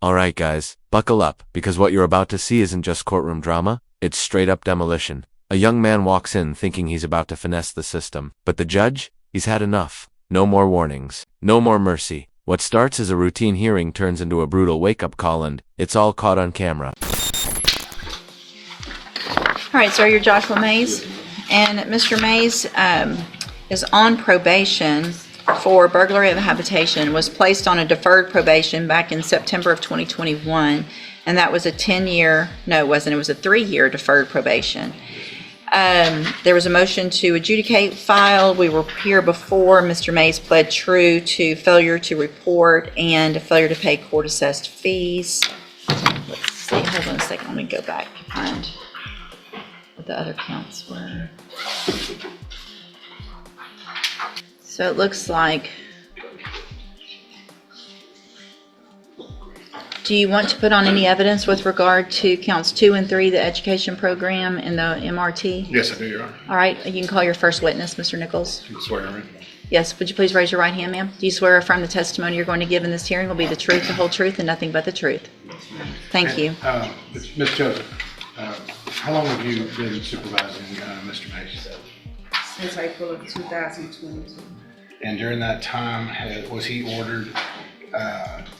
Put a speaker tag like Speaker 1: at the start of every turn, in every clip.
Speaker 1: Alright guys, buckle up, because what you're about to see isn't just courtroom drama, it's straight up demolition. A young man walks in thinking he's about to finesse the system, but the judge? He's had enough. No more warnings. No more mercy. What starts as a routine hearing turns into a brutal wake-up call, and it's all caught on camera.
Speaker 2: Alright, sir, you're Joshua Mays, and Mr. Mays is on probation for burglary of habitation, was placed on a deferred probation back in September of 2021, and that was a 10-year, no it wasn't, it was a 3-year deferred probation. There was a motion to adjudicate filed. We were here before. Mr. Mays pled true to failure to report and failure to pay court-assessed fees. Let's see, hold on a second, let me go back and find what the other counts were. So it looks like, do you want to put on any evidence with regard to counts 2 and 3, the education program and the MRT?
Speaker 3: Yes, I do, Your Honor.
Speaker 2: All right, you can call your first witness, Mr. Nichols.
Speaker 3: You swear on it?
Speaker 2: Yes, would you please raise your right hand, ma'am? Do you swear or affirm the testimony you're going to give in this hearing will be the truth, the whole truth, and nothing but the truth? Thank you.
Speaker 3: Ms. Joseph, how long have you been supervising Mr. Mays?
Speaker 4: Since April of 2022.
Speaker 3: And during that time, was he ordered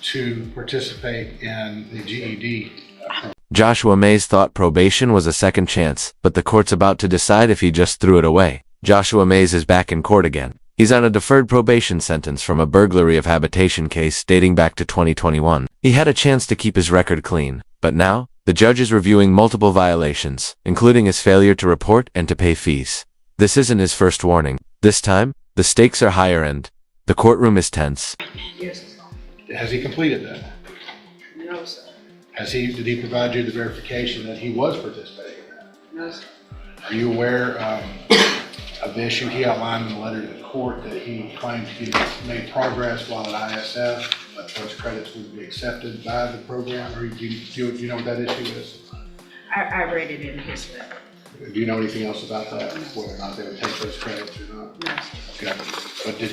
Speaker 3: to participate in the GED program?
Speaker 1: Joshua Mays thought probation was a second chance, but the court's about to decide if he just threw it away. Joshua Mays is back in court again. He's on a deferred probation sentence from a burglary of habitation case dating back to 2021. He had a chance to keep his record clean, but now, the judge is reviewing multiple violations, including his failure to report and to pay fees. This isn't his first warning. This time, the stakes are higher and the courtroom is tense.
Speaker 4: Yes.
Speaker 3: Has he completed that?
Speaker 4: No, sir.
Speaker 3: Did he provide you the verification that he was participating in that?
Speaker 4: No, sir.
Speaker 3: Are you aware of the issue he outlined in the letter to the court that he claimed he made progress while at ISF, but those credits would be accepted by the program? Or do you know what that issue is?
Speaker 4: I read it in his letter.
Speaker 3: Do you know anything else about that? Whether or not they would take those credits or not?
Speaker 4: No, sir.
Speaker 3: Okay. But did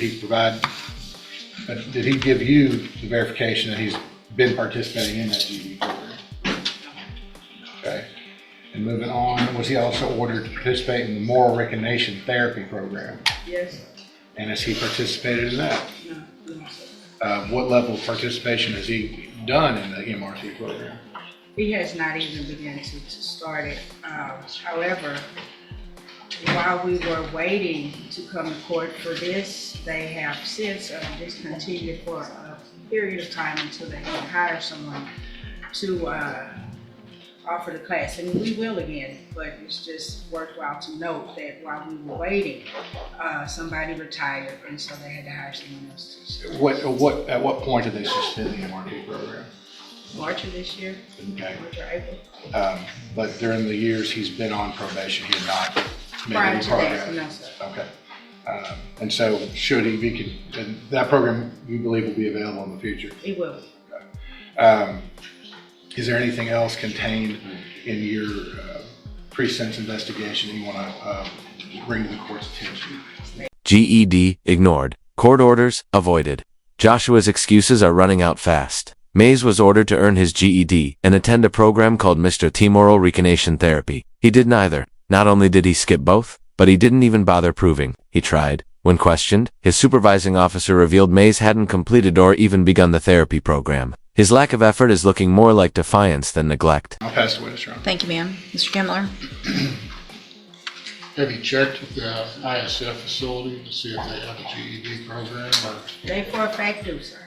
Speaker 3: he give you the verification that he's been participating in that GED program? Okay. And moving on, was he also ordered to participate in the moral recognition therapy program?
Speaker 4: Yes, sir.
Speaker 3: And has he participated in that?
Speaker 4: No, sir.
Speaker 3: What level of participation has he done in the MRT program?
Speaker 4: He has not even begun to start it. However, while we were waiting to come to court for this, they have since discontinued for a period of time until they can hire someone to offer the class. And we will again, but it's just worthwhile to note that while we were waiting, somebody retired, and so they had to hire someone else to
Speaker 3: At what point did they suspend the MRT program?
Speaker 4: March of this year,
Speaker 3: Okay.
Speaker 4: March or April.
Speaker 3: But during the years he's been on probation, he had not made
Speaker 4: Prior
Speaker 3: any
Speaker 4: to
Speaker 3: progress?
Speaker 4: that, no, sir.
Speaker 3: Okay. And so should he be, and that program you believe will be available in the future?
Speaker 4: It will.
Speaker 3: Okay. Is there anything else contained in your pre-sentence investigation that you want to bring to the court's attention?
Speaker 1: GED ignored. Court orders avoided. Joshua's excuses are running out fast. Mays was ordered to earn his GED and attend a program called Mr. T Moral Recognition Therapy. He did neither. Not only did he skip both, but he didn't even bother proving he tried. When questioned, his supervising officer revealed Mays hadn't completed or even begun the therapy program. His lack of effort is looking more like defiance than neglect.
Speaker 3: I'll pass the witness, Your Honor.
Speaker 2: Thank you, ma'am. Mr. Kimler?
Speaker 5: Have you checked with the ISF facility to see if they have a GED program, or
Speaker 4: They for a fact do, sir.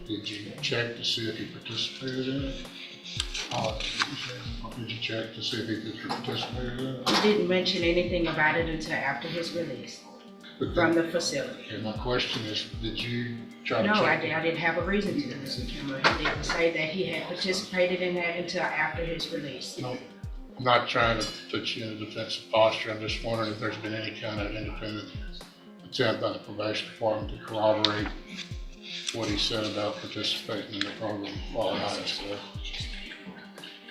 Speaker 5: did you check to see if he participated in it? Did you check to see if he participated in it?
Speaker 4: He didn't mention anything about it until after his release from the facility.
Speaker 5: And my question is, did you try to
Speaker 4: No, I
Speaker 5: check?
Speaker 4: didn't have a reason to, Mr. Kimber. He didn't say that he had participated in that until after his release.
Speaker 5: No, I'm not trying to put you in a defensive posture. I'm just wondering if there's been any kind of independent attempt by the probation department to corroborate what he said about participating in the program while at ISF.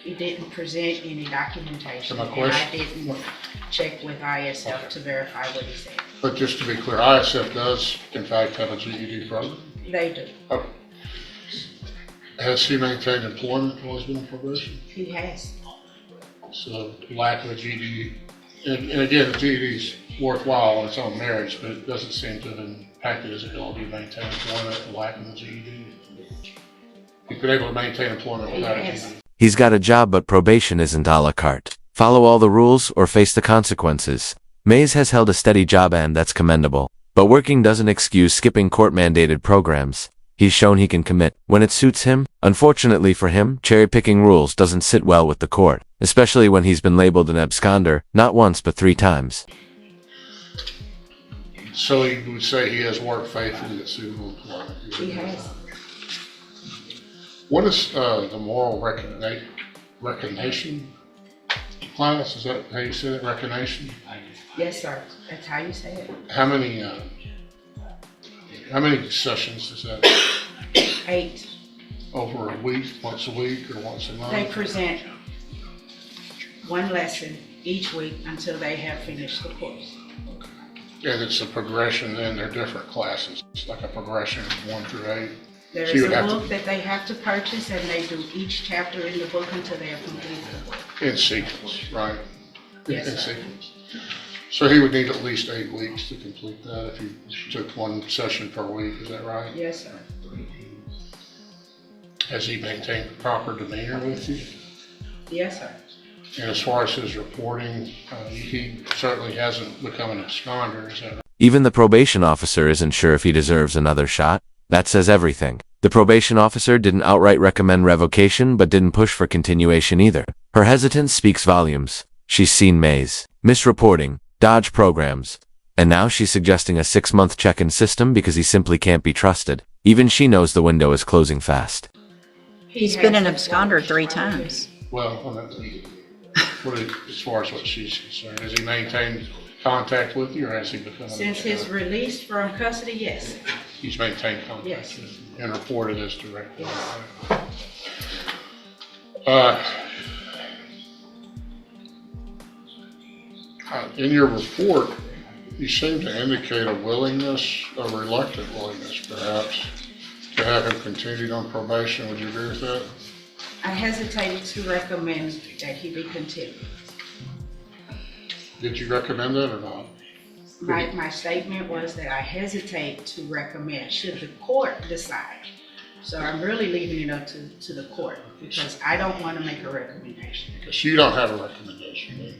Speaker 4: He didn't present any documentation,
Speaker 5: So my
Speaker 4: and I
Speaker 5: question-
Speaker 4: didn't check with ISF to verify what he said.
Speaker 5: But just to be clear, ISF does in fact have a GED program?
Speaker 4: They do.
Speaker 5: Okay. Has he maintained employment while he's been on probation?
Speaker 4: He has.
Speaker 5: So lack of a GED, and again, the GED's worthwhile on its own merits, but it doesn't seem to have impacted his ability to maintain employment, the lack of the GED. He's been able to maintain employment without a
Speaker 4: Yes.
Speaker 5: GED.
Speaker 1: He's got a job, but probation isn't a la carte. Follow all the rules or face the consequences. Mays has held a steady job, and that's commendable. But working doesn't excuse skipping court-mandated programs. He's shown he can commit when it suits him. Unfortunately for him, cherry-picking rules doesn't sit well with the court, especially when he's been labeled an absconder, not once but 3 times.
Speaker 5: So you would say he has worked faithfully at suitable employment?
Speaker 4: He has.
Speaker 5: What is the moral recognition class? Is that how you say it? Recognition?
Speaker 4: Yes, sir. That's how you say it.
Speaker 5: How many sessions is that?
Speaker 4: 8.
Speaker 5: Over a week, once a week, or once a
Speaker 4: They
Speaker 5: month?
Speaker 4: present one lesson each week until they have finished the course.
Speaker 5: And it's a progression, then they're different classes. It's like a progression 1 through 8.
Speaker 4: There
Speaker 5: So
Speaker 4: is
Speaker 5: you
Speaker 4: a
Speaker 5: would have
Speaker 4: book
Speaker 5: to,
Speaker 4: that they have to purchase, and they do each chapter in the book until they have completed the book.
Speaker 5: in sequence, right?
Speaker 4: Yes,
Speaker 5: In
Speaker 4: sir.
Speaker 5: sequence. So he would need at least 8 weeks to complete that if he took 1 session per week, is that right?
Speaker 4: Yes, sir.
Speaker 5: Has he maintained proper demeanor with you?
Speaker 4: Yes, sir.
Speaker 5: And as far as his reporting, he certainly hasn't become an absconder, is that right?
Speaker 1: Even the probation officer isn't sure if he deserves another shot. That says everything. The probation officer didn't outright recommend revocation, but didn't push for continuation either. Her hesitance speaks volumes. She's seen Mays misreporting, dodge programs, and now she's suggesting a 6-month check-in system because he simply can't be trusted. Even she knows the window is closing fast.
Speaker 2: He's been an absconder 3 times.
Speaker 5: Well, as far as what she's concerned, has he maintained contact with you, or has he become an
Speaker 4: Since his
Speaker 5: absconder?
Speaker 4: release from custody, yes.
Speaker 5: He's maintained contact
Speaker 4: Yes.
Speaker 5: with you and reported as directed.
Speaker 4: Yes.
Speaker 5: In your report, you seem to indicate a willingness, a reluctant willingness perhaps, to have him continued on probation. Would you agree with that?
Speaker 4: I hesitated to recommend that he be continued.
Speaker 5: Did you recommend that or not?
Speaker 4: My statement was that I hesitate to recommend, should the court decide. So I'm really leaving it up to the court, because I don't want to make a recommendation.
Speaker 5: Because you don't have a recommendation. Right?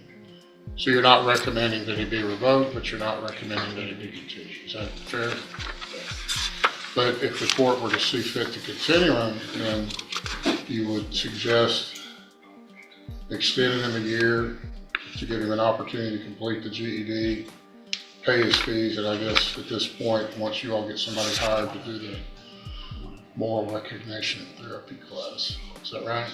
Speaker 5: So you're not recommending that he be revoked, but you're not recommending that he be continued. Is that fair?
Speaker 4: Yes.
Speaker 5: But if the court were to see fit to continue him, then you would suggest extending him a year to give him an opportunity to complete the GED, pay his fees, and I guess at this point, once you all get somebody hired to do the moral recognition therapy class. Is that right?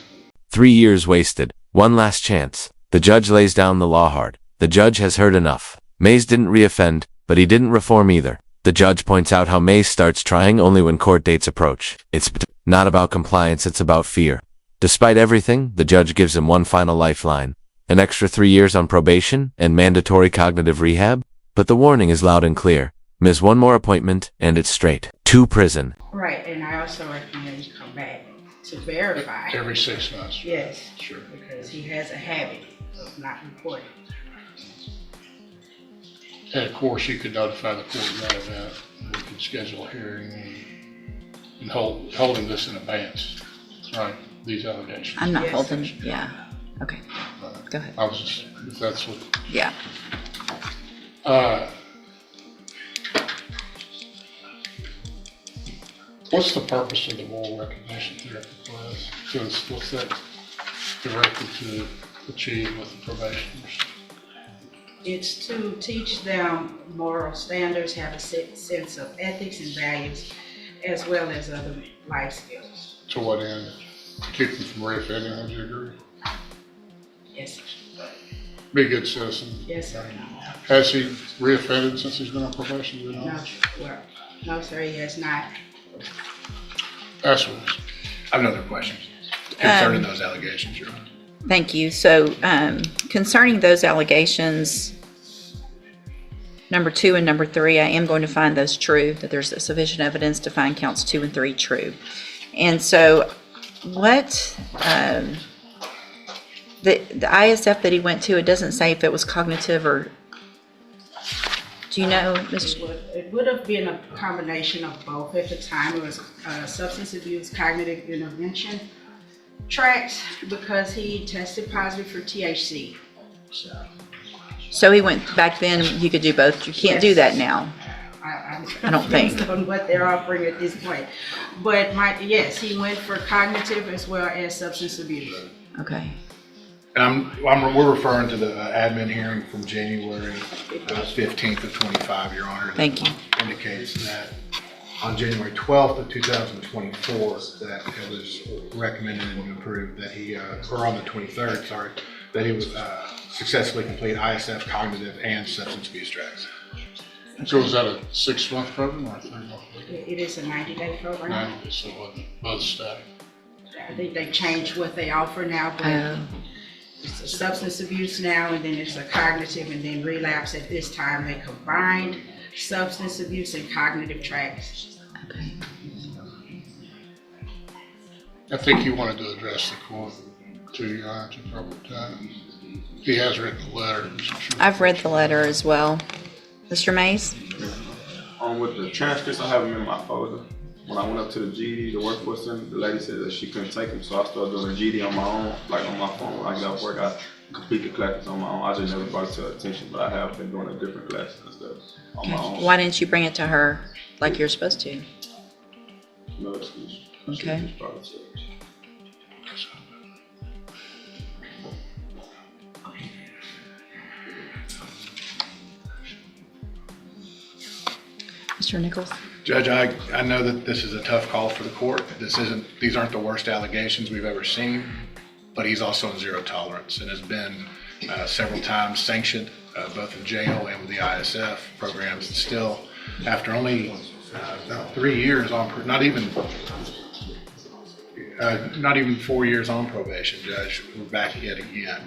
Speaker 1: 3 years wasted. One last chance. The judge lays down the law hard. The judge has heard enough. Mays didn't reoffend, but he didn't reform either. The judge points out how Mays starts trying only when court dates approach. It's not about compliance, it's about fear. Despite everything, the judge gives him one final lifeline. An extra 3 years on probation and mandatory cognitive rehab. But the warning is loud and clear. Miss one more appointment, and it's straight to prison.
Speaker 4: Right, and I also recommend you come back to verify.
Speaker 5: Every 6 months.
Speaker 4: Yes.
Speaker 5: Sure.
Speaker 4: Because he has a habit of not reporting.
Speaker 5: And of course, you could notify the court in that event. We could schedule a hearing and holding this in advance, right? These allegations.
Speaker 2: I'm not
Speaker 4: Yes.
Speaker 2: holding, yeah. Okay, go ahead.
Speaker 5: I was just, if that's what,
Speaker 2: Yeah.
Speaker 5: what's the purpose of the moral recognition therapy class? What's that directed to achieve with the probationers?
Speaker 4: It's to teach them moral standards, have a sense of ethics and values, as well as other life skills.
Speaker 5: To what end? To keep them from reoffending, would you agree?
Speaker 4: Yes, sir.
Speaker 5: Be a good citizen.
Speaker 4: Yes, sir.
Speaker 5: Has he reoffended since he's been on probation? Do you know?
Speaker 4: No, well, no, sir, he has not.
Speaker 5: That's what it is.
Speaker 6: I have another question concerning those allegations, Your Honor.
Speaker 2: Thank you. So concerning those allegations, number 2 and number 3, I am going to find those true, that there's sufficient evidence to find counts 2 and 3 true. And so what, the ISF that he went to, it doesn't say if it was cognitive or, do you know, Mr.?
Speaker 4: It would have been a combination of both at the time. It was substance abuse cognitive intervention tracks because he tested positive for THC.
Speaker 2: So he went, back then, you could do both. You can't do that now. I don't think.
Speaker 4: Based on what they're offering at this point. But yes, he went for cognitive as well as substance abuse.
Speaker 2: Okay.
Speaker 3: And we're referring to the admin hearing from January 15th of 25, Your Honor.
Speaker 2: Thank you.
Speaker 3: Indicates that on January 12th of 2024, that it was recommended and approved that he, or on the 23rd, sorry, that he was successfully complete ISF, cognitive, and substance abuse tracks.
Speaker 5: So is that a 6-month program or a 3-month program?
Speaker 4: It is a 90-day program.
Speaker 5: 90, so both static.
Speaker 4: I think they changed what they offer now, but it's a substance abuse now, and then it's a cognitive, and then relapse at this time. They combined substance abuse and cognitive tracks.
Speaker 2: Okay.
Speaker 5: I think you wanted to address the court to your honor to proper time. He has written a letter.
Speaker 2: I've read the letter as well. Mr. Mays?
Speaker 7: With the transcripts, I have them in my folder. When I went up to the GD, the workforce center, the lady said that she couldn't take them, so I started doing the GD on my own, like on my phone. When I get off work, I complete the classes on my own. I just never brought it to her attention, but I have been doing a different classes and stuff on my own.
Speaker 2: Why didn't you bring it to her like you're supposed to?
Speaker 7: No excuse.
Speaker 2: Okay.
Speaker 7: She just brought it to her.
Speaker 2: Mr. Nichols?
Speaker 3: Judge, I know that this is a tough call for the court. These aren't the worst allegations we've ever seen, but he's also in zero tolerance and has been several times sanctioned, both in jail and with the ISF programs. And still, after only 3 years on, not even 4 years on probation, Judge, we're back yet again.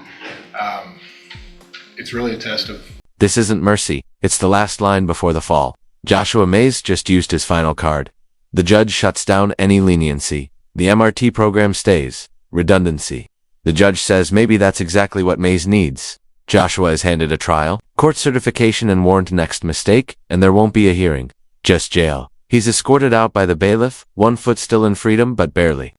Speaker 3: It's really a test of...
Speaker 1: This isn't mercy, it's the last line before the fall. Joshua Mays just used his final card. The judge shuts down any leniency. The MRT program stays. Redundancy. The judge says maybe that's exactly what Mays needs. Joshua is handed a trial, court certification and warrant next mistake, and there won't be a hearing. Just jail. He's escorted out by the bailiff, 1 foot still in freedom but barely.